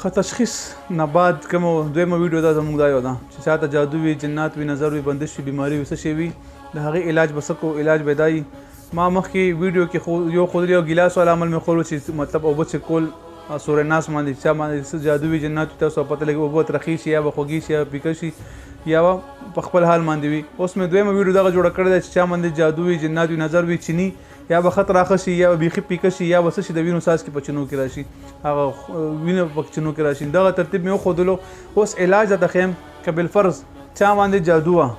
ښه تشخیص نه بعد کومه دویمه ویډیو دا زموږ دا یو ده چې چاته جادو وي جنات وي نظر وي بندش وي بیماري وي څه شی وي د هغې علاج به څه کوو علاج به دا وي ما مخکې ویډیو کې یو ښودلی یو ګیلاس والا عمل مې ښودلو چې مطلب اوبه څښل سورې ناس باندې چا باندې څه جادو وي جنات وي تاسو پته لګي اوبه ترخی شي یا به خوږې شي یا پیکه شي یا په خپل حال باندې وي اوس مې دویمه ویډیو دغه جوړه کړې ده چې چا باندې جادو وي جنات وي نظر وي چینی یا به خط راخه شي یا به بیخي پیکه شي یا به څه شي د وینو څاڅکي په چینو کې راشي هغه وینه په چینو کې راشي دغه ترتیب مې وښودلو اوس علاج درته ښیم که بالفرض چا باندې جادو وه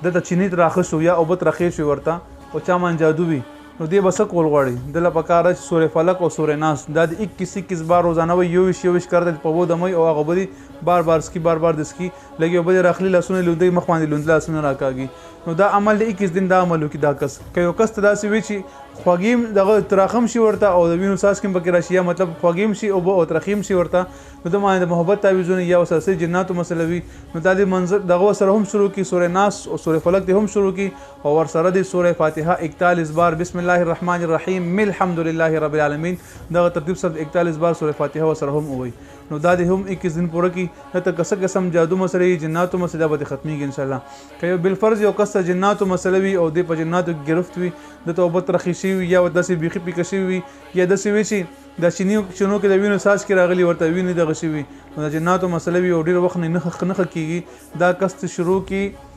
دته چیني راخه شو یا اوبه ترخې شوې ورته او چا باندې جادو وي نو دې به څه کول غواړي دله پکار ده چې سورې فلک او سورې ناس دا د 21 بار روزانه وي 21 کرده په اوبو دموي او هغه به دي بار بار سکي بار بار د سکي لږ اوبه دې راخلي لاسونه لوندوي مخ باندې لوند لاسونه راکاږي نو دا عمل د 21 دن دا عمل وکړي دا کس که یو کس ته داسې وي چې خوږیم دغه تراخم شي ورته او د وینو څاڅکي پکې راشي یا مطلب خوږیم شي اوبه او ترخیم شي ورته نو د باندې د محبت تعویضونه یا ورسره جناتو مسله وي نو دا د منظر دغه سره هم شروع کړي سورې ناس او سورې فلک دې هم شروع کړي او ورسره د سورې فاتحه 41 بار بسم الله الرحمن الرحیم الحمد لله رب العالمین دغه ترتیب سره 41 بار سورې فاتحه ورسره هم ووایي نو دا د هم 21 دن پوره کړي نه ته کسه قسم جادو مسله جناتو مسله به ختمېږي انشاءالله که یو بالفرض یو کس ته جناتو مسله وي او دې په جناتو ګرفت وي د توبه ترخی شي یا داسې بیخي پیکه شي وي یا داسې وي چې د چینو کې د وینو څاڅکي راغلي ورته وینې دغه شي وي نو د جناتو مسله وي او ډېر وخت نه نښه کېږي دا کس ته شروع کړي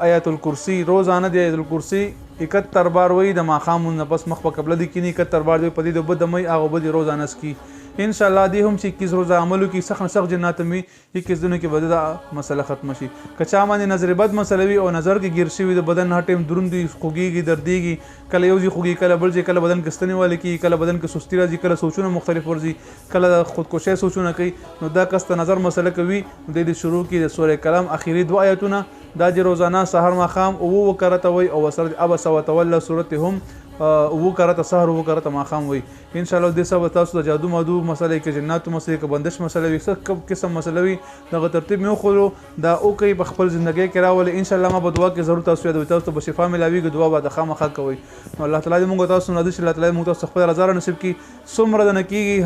آیت الکرسي روزانه د آیت الکرسي 71 بار وایي د ماښام نه پس مخ په قبله دي کینی 71 بار دی په دې د اوبه دموي هغه اوبه دې روزانه څکي انشاءالله دې هم چې 21 روزه عملو کې سخت نه سخت جنات مې 21 دنو کې به دا مسله ختمه شي که چا باندې نظر بد مسله وي او نظر کې ګیر شوي د بدن هر ټایم دروند وي خوږېږي دردېږي کله یو ځای خوږي کله بل ځای کله بدن کې ستنې والی کېږي کله بدن کې سستي راځي کله سوچونه مختلف ورځي کله د خودکشۍ سوچونه کوي نو دا کس ته نظر مسله کوي نو دې شروع کړي د سورې کلام اخري 2 آیتونه دا چې روزانه سحر ماښام اوه کرته وي او سره عبس وتولى صورت هم اوه کرته سحر اوه کرته ماښام وي انشاءالله دې سبا تاسو د جادو مادو مسله کې جناتو مسله کې بندش مسله وي څه قسم مسله وي دغه ترتیب مې وښودلو دا اوکې په خپل ژوندګۍ کې راولئ انشاءالله ما به دعا کې ضرور تاسو یادوي تاسو ته به شفا ملاویږي دعا به د خامخا کوئ نو الله تعالی دې موږ تاسو راضي شي الله تعالی موږ تاسو خپل رضا را نصیب کړي څومره د نه کېږي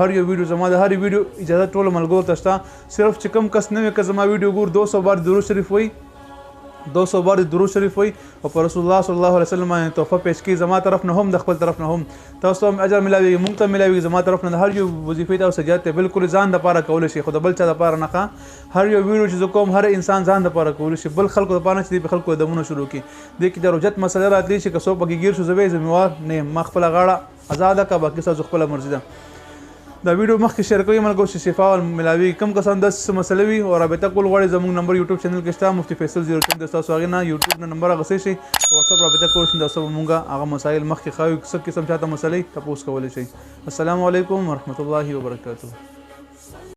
هر یو ویډیو زما د هرې ویډیو اجازه ټولو ملګرو ته شته صرف چې کوم کس نه وي که زما ویډیو ګور 200 بار درود شریف وایي 200 بار درود شریف وي او پر رسول الله صلی الله علیه وسلم باندې تحفه پیش کی زما طرف نه هم د خپل طرف نه هم تاسو هم اجر ملاوي مونږ ته ملاوي زما طرف نه هر یو وظیفه تاسو سجاد ته بالکل ځان د پاره کول شي خو د بل چا د پاره نه هر یو ویډیو چې کوم هر انسان ځان د پاره کول شي بل خلکو د پاره چې خلکو دمونه شروع کی د کې د رجت مسله راتلی شي که څو پکې گیر شو زوی ذمہوار نه مخفل غاړه آزاد کا باقي څه خپل مرزي ده دا ویډیو مخکې شیر کوي ملګرو چې شفا او ملاوي کم کسان د مسلې وي او رابطه کول غواړي زموږ نمبر یوټیوب چینل کې شته مفتی فیصل 03 د تاسو هغه نه یوټیوب نه نمبر غسې شي واتساپ رابطه کول شي تاسو مونږه هغه مسایل مخکې خو څه قسم چاته مسلې تاسو کولای شئ السلام علیکم ورحمت الله وبرکاته